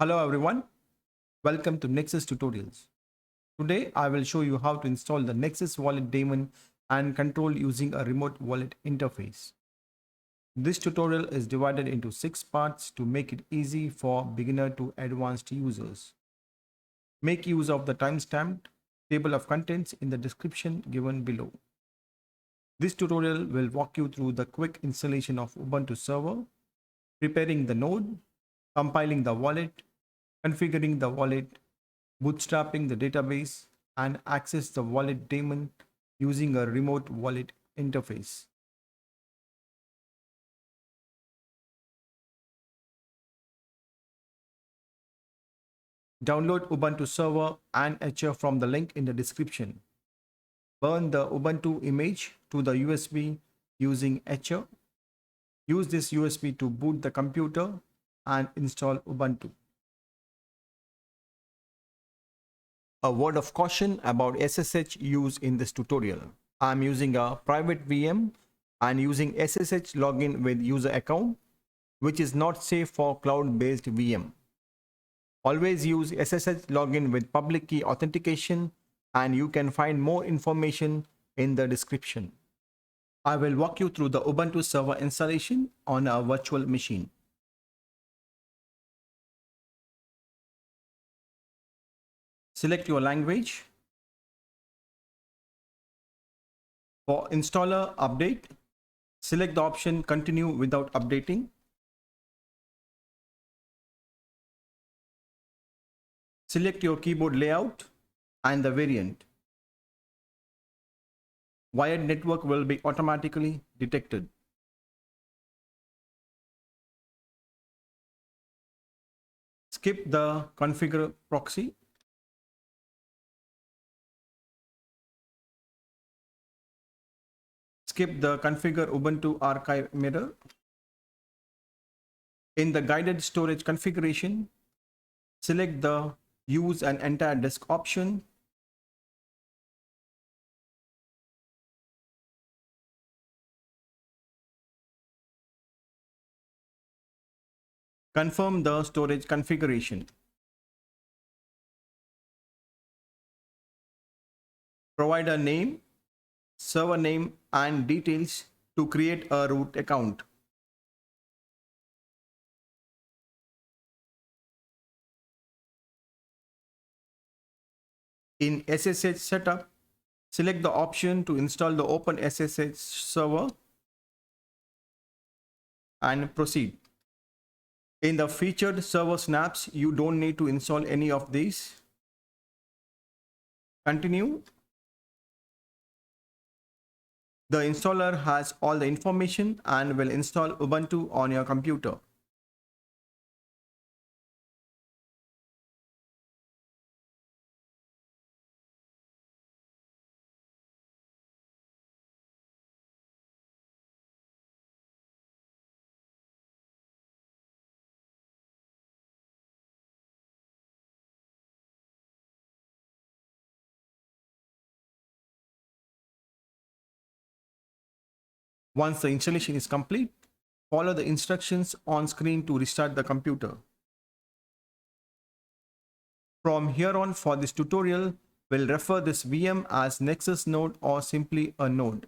Hello everyone, welcome to Nexus tutorials. Today I will show you how to install the Nexus wallet daemon and control using a remote wallet interface. This tutorial is divided into 6 parts to make it easy for beginner to advanced users. Make use of the timestamped table of contents in the description given below. This tutorial will walk you through the quick installation of Ubuntu server, preparing the node, compiling the wallet, configuring the wallet, bootstrapping the database, and access the wallet daemon using a remote wallet interface. Download Ubuntu server and Etcher from the link in the description. Burn the Ubuntu image to the USB using Etcher. Use this USB to boot the computer and install Ubuntu. A word of caution about SSH use in this tutorial. I am using a private VM and using SSH login with user account, which is not safe for cloud-based VM. Always use SSH login with public key authentication, and you can find more information in the description. I will walk you through the Ubuntu server installation on a virtual machine. Select your language. For installer update, select the option continue without updating. Select your keyboard layout and the variant. Wired network will be automatically detected. Skip the configure proxy. Skip the configure Ubuntu archive mirror. In the guided storage configuration, select the use an entire disk option. Confirm the storage configuration. Provide a name, server name, and details to create a root account. In SSH setup, select the option to install the Open SSH server and proceed. In the featured server snaps, you don't need to install any of these. Continue. The installer has all the information and will install Ubuntu on your computer. Once the installation is complete, follow the instructions on screen to restart the computer. From here on, for this tutorial, we'll refer this VM as Nexus node or simply a node.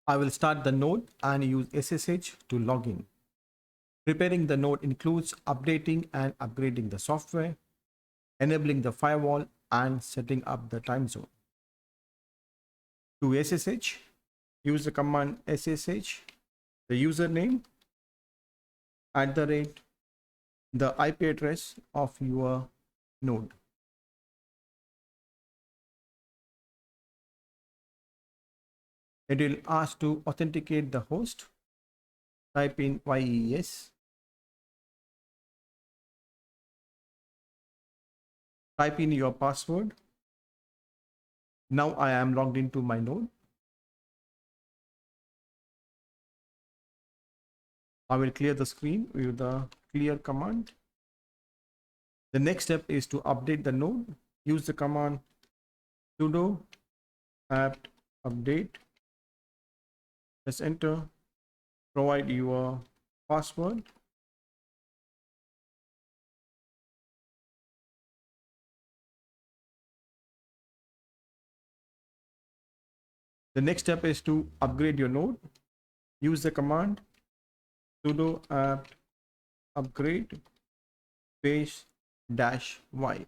I will start the node and use SSH to log in. Preparing the node includes updating and upgrading the software, enabling the firewall, and setting up the time zone. To SSH, use the command SSH, the username, @ the IP address of your node. It will ask to authenticate the host. Type in YES. Type in your password. Now I am logged into my node. I will clear the screen with the clear command. The next step is to update the node. use the command sudo apt update. Press enter. Provide your password. The next step is to upgrade your node. Use the command sudo apt upgrade space -y.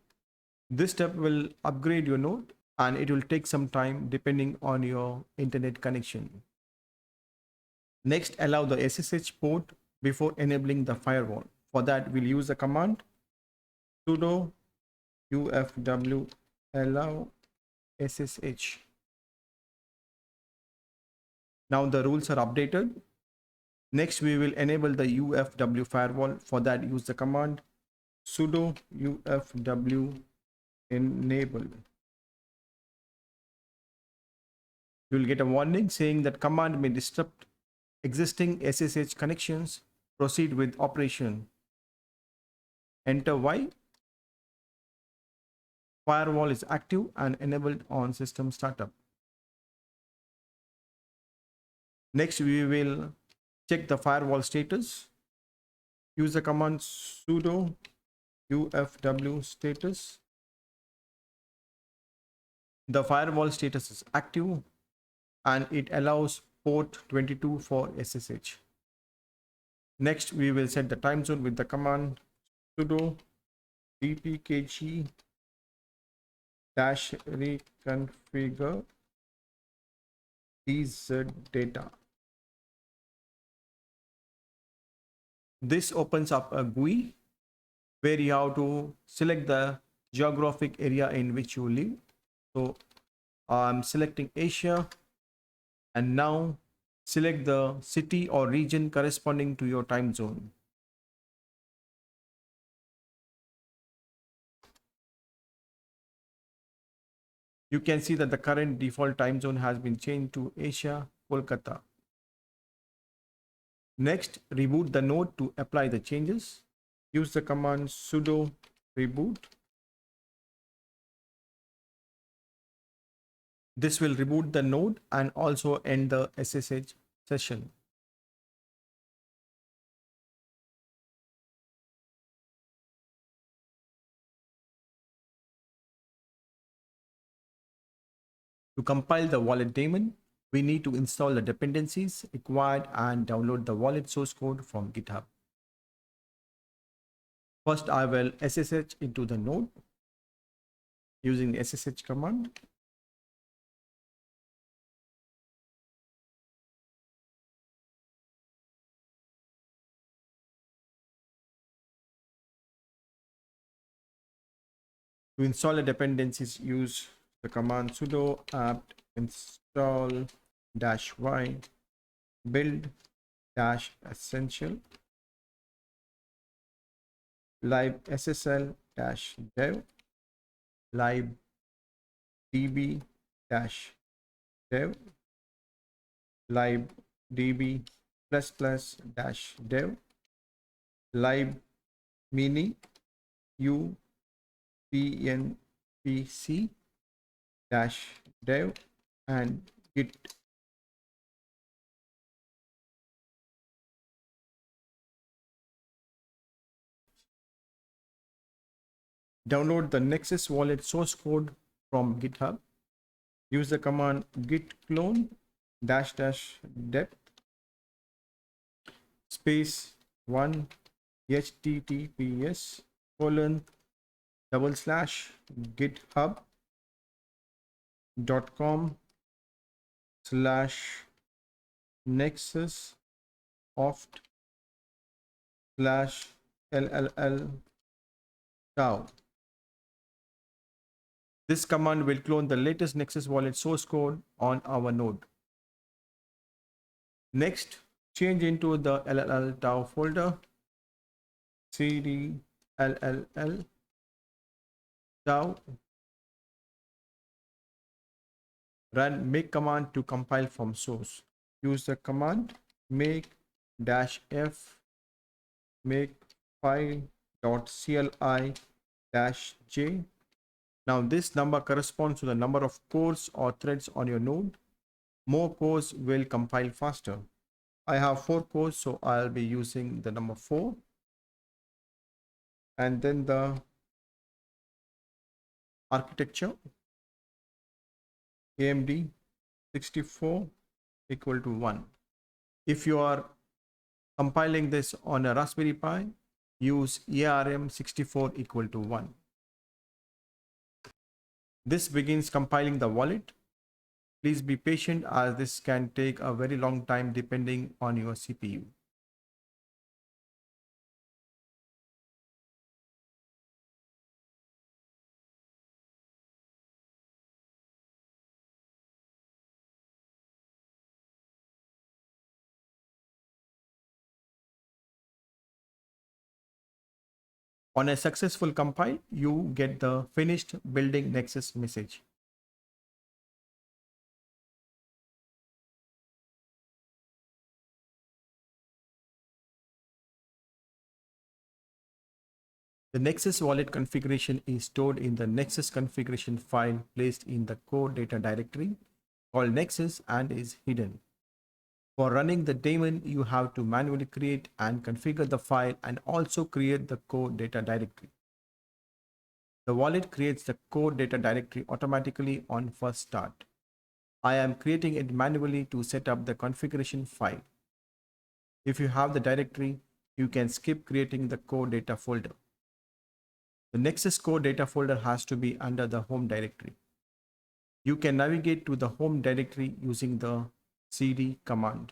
This step will upgrade your node and it will take some time depending on your internet connection. Next, allow the SSH port before enabling the firewall. For that, we'll use the command sudo ufw allow SSH. Now the rules are updated. Next, we will enable the UFW firewall. For that, use the command sudo UFW enable. You will get a warning saying that command may disrupt existing SSH connections. Proceed with operation. Enter Y. Firewall is active and enabled on system startup. Next, we will check the firewall status. Use the command sudo ufw status. The firewall status is active and it allows port 22 for SSH. Next, we will set the time zone with the command sudo dpkg -reconfigure tz data. This opens up a GUI where you have to select the geographic area in which you live. So I'm selecting Asia, and now select the city or region corresponding to your time zone. You can see that the current default time zone has been changed to Asia, Kolkata. Next, reboot the node to apply the changes. Use the command sudo reboot. This will reboot the node and also end the SSH session. To compile the wallet daemon, we need to install the dependencies required and download the wallet source code from GitHub. First, I will SSH into the node using the SSH command. To install the dependencies, use the command sudo apt install -y build -essential lib ssl -dev lib db -dev lib db ++-dev lib mini upnpc -dev and git. Download the Nexus wallet source code from GitHub. Use the command git clone --depth space 1 https://github.com/nexusoft/LLL tau. This command will clone the latest Nexus wallet source code on our node. Next, change into the LLL tau folder, cd LLL tau, run make command to compile from source. Use the command make -f make file.cli-j Now this number corresponds to the number of cores or threads on your node. More cores will compile faster. I have 4 cores, so I'll be using the number 4. And then the architecture, AMD 64 equal to 1. If you are compiling this on a Raspberry Pi, use ARM 64 equal to 1. This begins compiling the wallet. Please be patient as this can take a very long time depending on your CPU. On a successful compile, you get the finished building Nexus message. The Nexus wallet configuration is stored in the Nexus configuration file placed in the core data directory called Nexus and is hidden. For running the daemon, you have to manually create and configure the file and also create the core data directory. The wallet creates the core data directory automatically on first start. I am creating it manually to set up the configuration file. If you have the directory, you can skip creating the core data folder. The Nexus core data folder has to be under the home directory. You can navigate to the home directory using the cd command.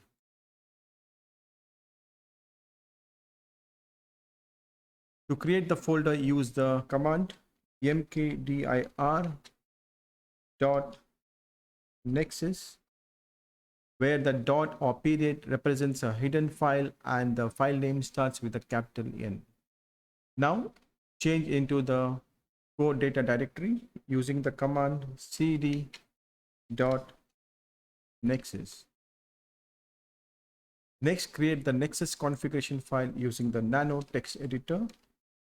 To create the folder, use the command mkdir dot nexus, where the dot or period represents a hidden file and the file name starts with a capital N. Now change into the core data directory using the command cd dot nexus. Next, create the Nexus configuration file using the nano text editor.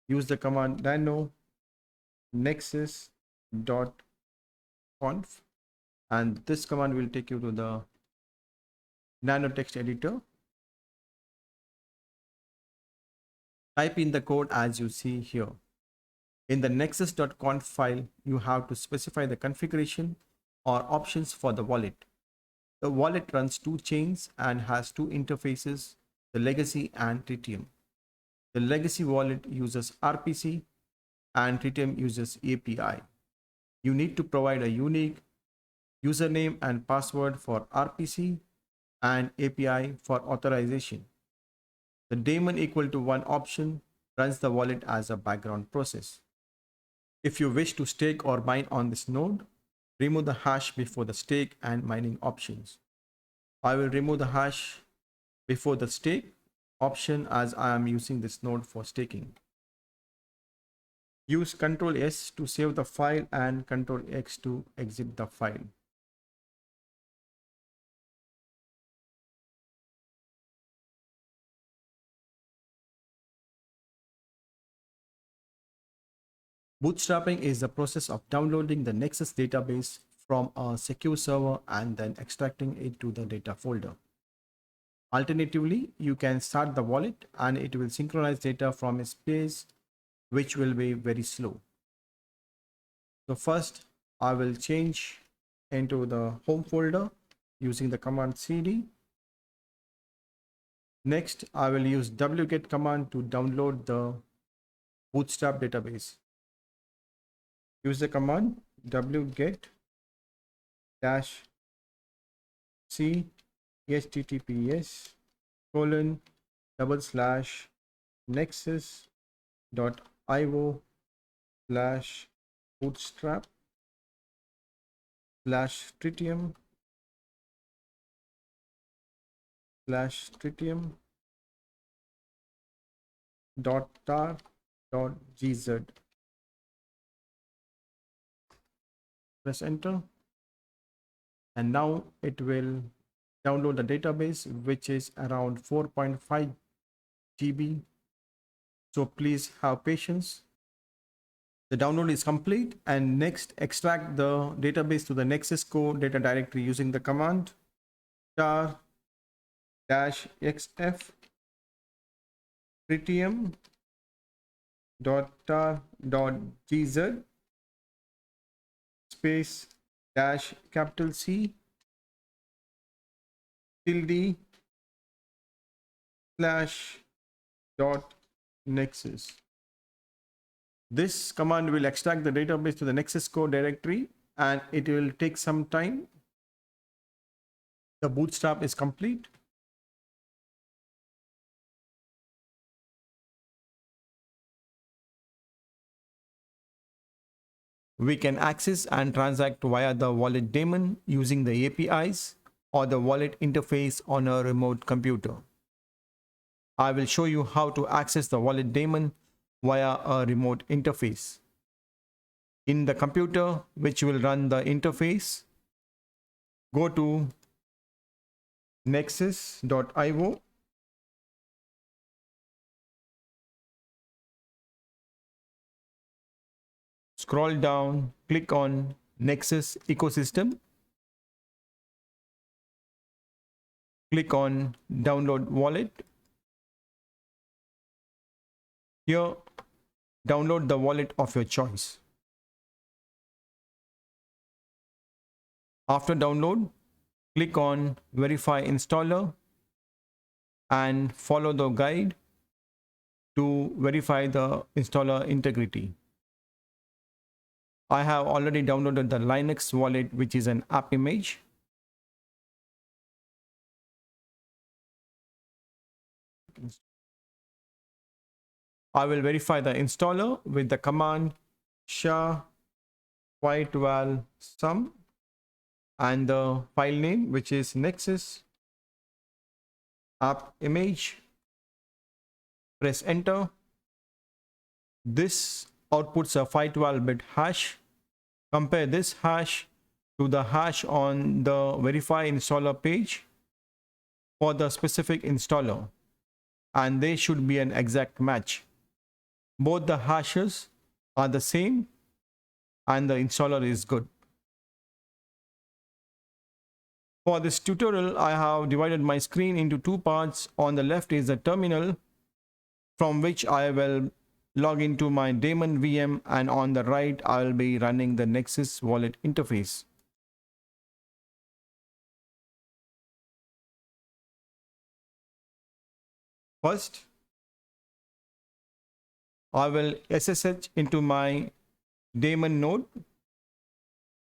Use the command nano nexus dot conf, and this command will take you to the nano text editor. Type in the code as you see here. In the nexus.conf file, you have to specify the configuration or options for the wallet. The wallet runs 2 chains and has 2 interfaces, the legacy and Tritium. The legacy wallet uses RPC and Tritium uses API. You need to provide a unique username and password for RPC and API for authorization. The daemon equal to 1 option runs the wallet as a background process. If you wish to stake or mine on this node, remove the hash before the stake and mining options. I will remove the hash before the stake option as I am using this node for staking. Use Ctrl S to save the file and Ctrl X to exit the file. Bootstrapping is the process of downloading the Nexus database from a secure server and then extracting it to the data folder. Alternatively, you can start the wallet and it will synchronize data from its place, which will be very slow. So first, I will change into the home folder using the command cd. Next, I will use wget command to download the Bootstrap database. Use the command wget dash c https://nexus.io/tritium/tritium.tar.gz. Press enter, and now it will download the database, which is around 4.5 GB. So please have patience. The download is complete, and next extract the database to the Nexus core data directory using the command *-xf tritium.tar.gz space dash capital C tilde slash dot nexus. This command will extract the database to the Nexus core directory, and it will take some time. The bootstrap is complete. We can access and transact via the wallet daemon using the APIs or the wallet interface on a remote computer. I will show you how to access the wallet daemon via a remote interface. In the computer which will run the interface, go to nexus.io. Scroll down, click on Nexus ecosystem. Click on download wallet. Here, download the wallet of your choice. After download, click on verify installer and follow the guide to verify the installer integrity. I have already downloaded the Linux wallet, which is an app image. I will verify the installer with the command sha y12 sum and the file name, which is Nexus app image. Press enter. This outputs a 512-bit hash. Compare this hash to the hash on the verify installer page for the specific installer, and they should be an exact match. Both the hashes are the same and the installer is good. For this tutorial, I have divided my screen into two parts. On the left is the terminal from which I will log into my Daemon VM, and on the right I will be running the Nexus wallet interface. First, I will SSH into my Daemon node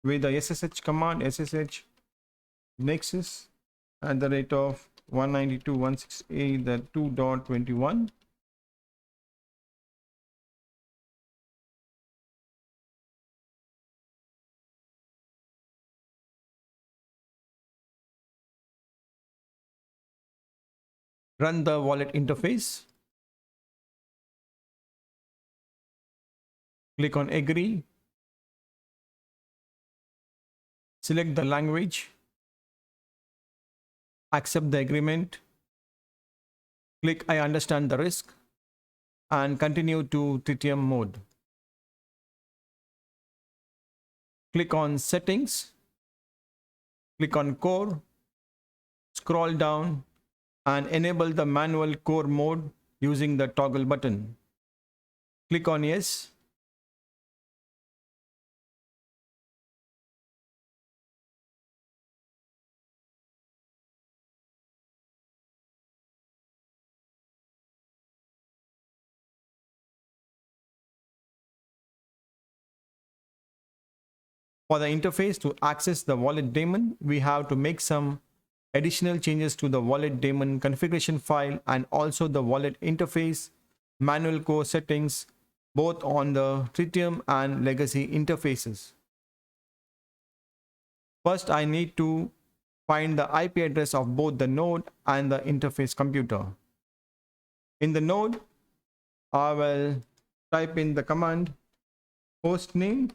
with the SSH command SSH Nexus at the rate of 192.168.2.21. Run the wallet interface. Click on agree. Select the language. Accept the agreement. Click I understand the risk and continue to Tritium mode. Click on settings. Click on core. Scroll down and enable the manual core mode using the toggle button. Click on yes. For the interface to access the wallet daemon, we have to make some additional changes to the wallet daemon configuration file and also the wallet interface manual core settings, both on the Tritium and legacy interfaces. First, I need to find the IP address of both the node and the interface computer. In the node, I will type in the command hostname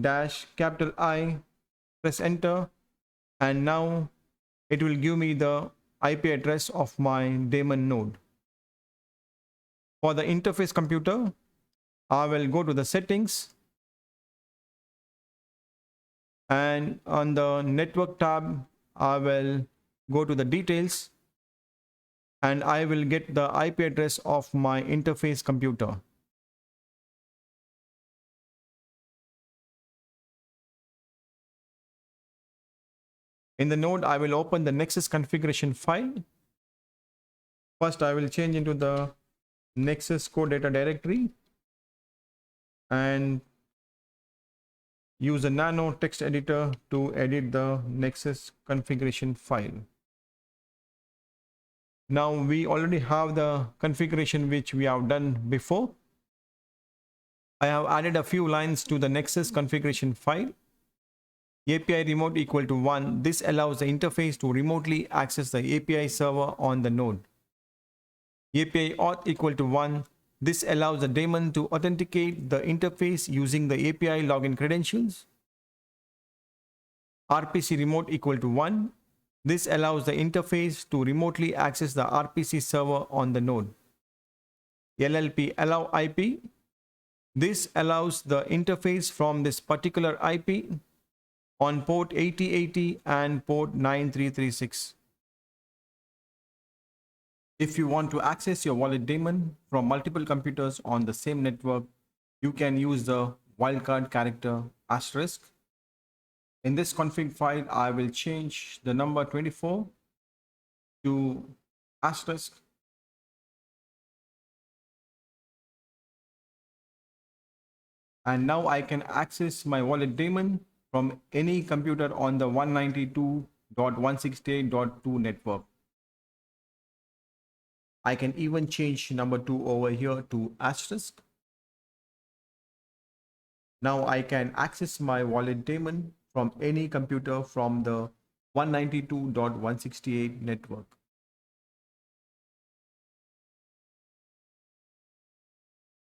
dash capital I, press enter, and now it will give me the IP address of my Daemon node. For the interface computer, I will go to the settings, and on the network tab, I will go to the details, and I will get the IP address of my interface computer. In the node, I will open the Nexus configuration file. First, I will change into the Nexus core data directory and use a nano text editor to edit the Nexus configuration file. Now we already have the configuration which we have done before. I have added a few lines to the Nexus configuration file. API remote equal to 1. This allows the interface to remotely access the API server on the node. API auth equal to 1. This allows the daemon to authenticate the interface using the API login credentials. RPC remote equal to 1. This allows the interface to remotely access the RPC server on the node. LLP allow IP. This allows the interface from this particular IP on port 8080 and port 9336. If you want to access your wallet daemon from multiple computers on the same network, you can use the wildcard character asterisk. In this config file, I will change the number 24 to asterisk. And now I can access my wallet daemon from any computer on the 192.168.2 network. I can even change number 2 over here to asterisk. Now I can access my wallet daemon from any computer from the 192.168 network.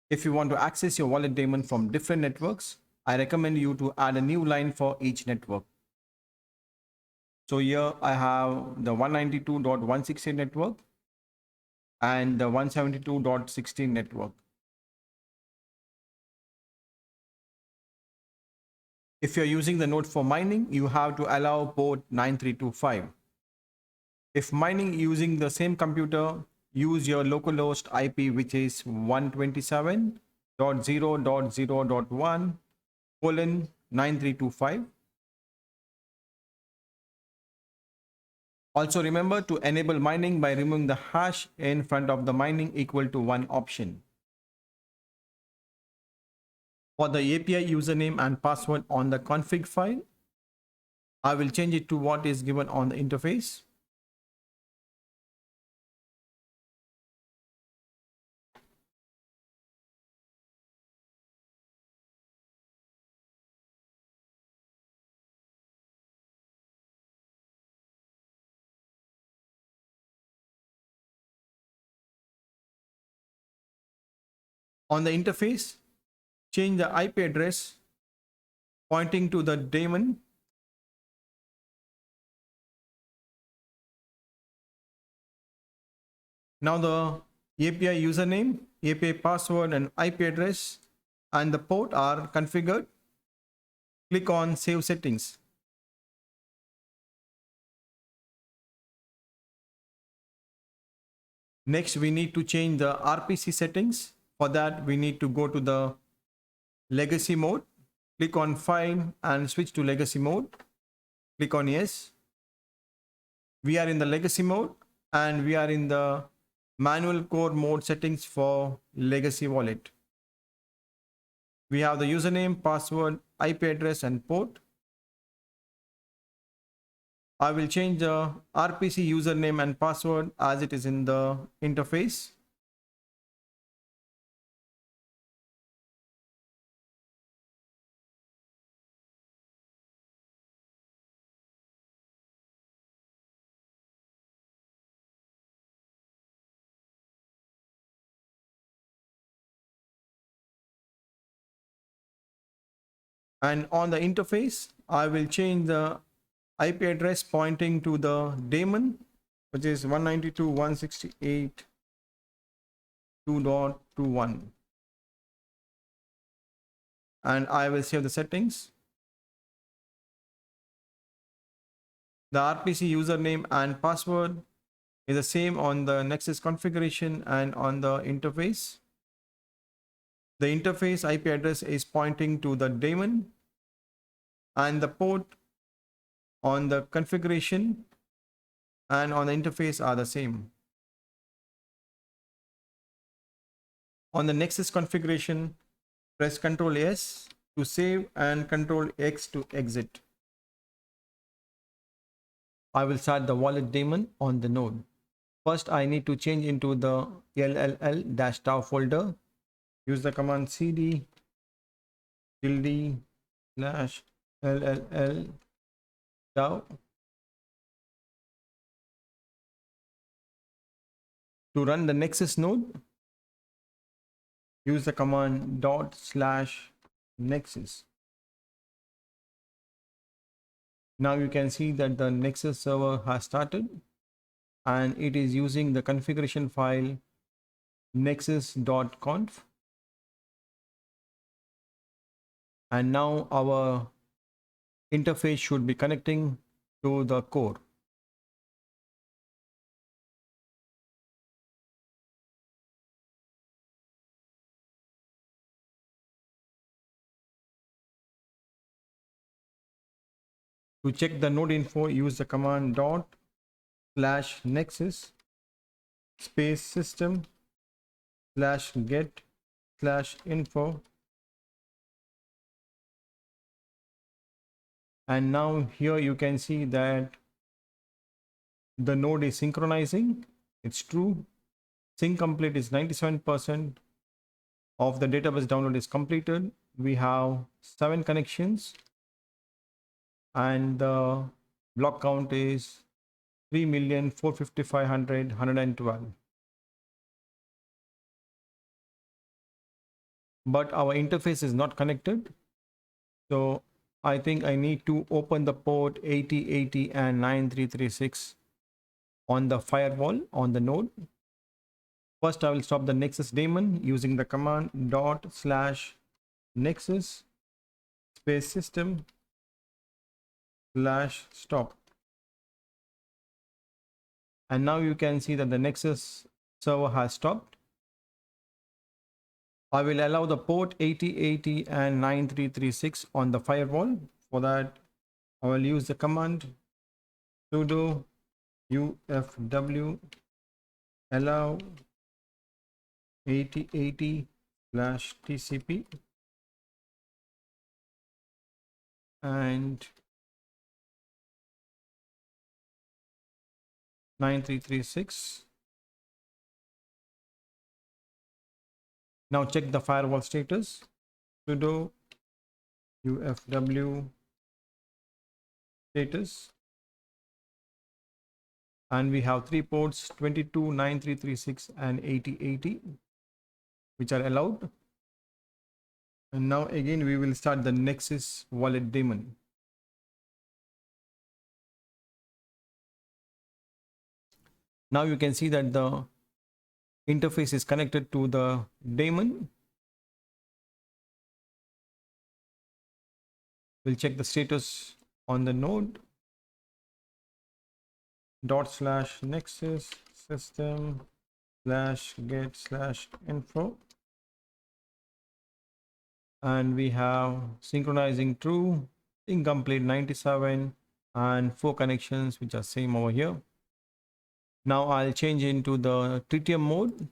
If you want to access your wallet daemon from different networks, I recommend you to add a new line for each network. So here I have the 192.168 network and the 172.16 network. If you're using the node for mining, you have to allow port 9325. If mining using the same computer, use your localhost IP, which is 127.0.0.1:9325. Also remember to enable mining by removing the hash in front of the mining equal to 1 option. For the API username and password on the config file, I will change it to what is given on the interface. On the interface, change the IP address pointing to the daemon. Now the API username, API password and IP address and the port are configured. Click on Save Settings. Next, we need to change the RPC settings. For that, we need to go to the legacy mode. Click on File and switch to legacy mode. Click on Yes. We are in the legacy mode and we are in the manual core mode settings for legacy wallet. We have the username, password, IP address and port. I will change the RPC username and password as it is in the interface. And on the interface, I will change the IP address pointing to the daemon, which is 192.168.2.21. and I will save the settings. The RPC username and password is the same on the Nexus configuration and on the interface. The interface IP address is pointing to the daemon, and the port on the configuration and on the interface are the same. On the Nexus configuration, press Ctrl S to save and Ctrl X to exit. I will start the wallet daemon on the node. First, I need to change into the LLL-tau folder. Use the command cd /LLL-tau. To run the Nexus node, use the command /Nexus. Now you can see that the Nexus server has started, and it is using the configuration file nexus.conf. And now our interface should be connecting to the core. To check the node info, use the command /nexus space system /get/info. And now here you can see that the node is synchronizing. It's true. Sync complete is 97% of the database download is completed. We have 7 connections, and the block count is 3,455,112. But our interface is not connected, so I think I need to open the port 8080 and 9336 on the firewall on the node. First, I will stop the Nexus daemon using the command /nexus space system /stop. And now you can see that the Nexus server has stopped. I will allow the port 8080 and 9336 on the firewall. For that, I will use the command sudo ufw allow 8080/TCP and 9336. Now check the firewall status. Sudo ufw status, and we have 3 ports, 22, 9336 and 8080, which are allowed. And now again we will start the Nexus wallet daemon. Now you can see that the interface is connected to the daemon. We'll check the status on the node /nexus system /get/info, and we have synchronizing true, incomplete 97, and 4 connections which are same over here. Now I'll change into the tritium mode.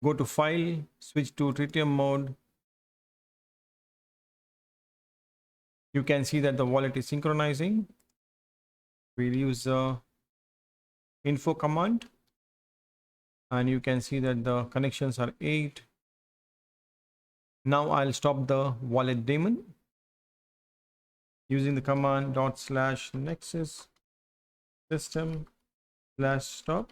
Go to file, switch to tritium mode. You can see that the wallet is synchronizing. We'll use the info command, and you can see that the connections are 8. Now I'll stop the wallet daemon using the command /nexus system /stop,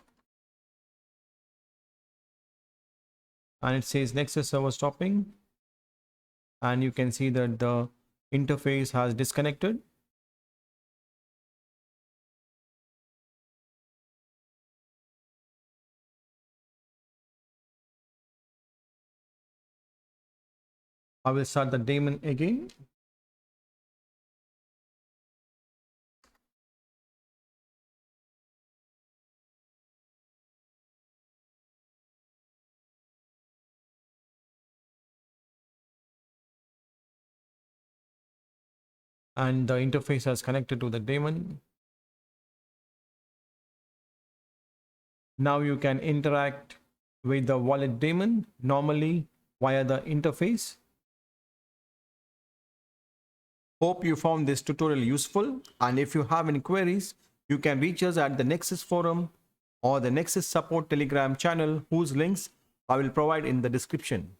and it says Nexus server stopping, and you can see that the interface has disconnected. I will start the daemon again. And the interface has connected to the daemon. Now you can interact with the wallet daemon normally via the interface. Hope you found this tutorial useful, and if you have any queries, you can reach us at the Nexus forum or the Nexus support Telegram channel, whose links I will provide in the description.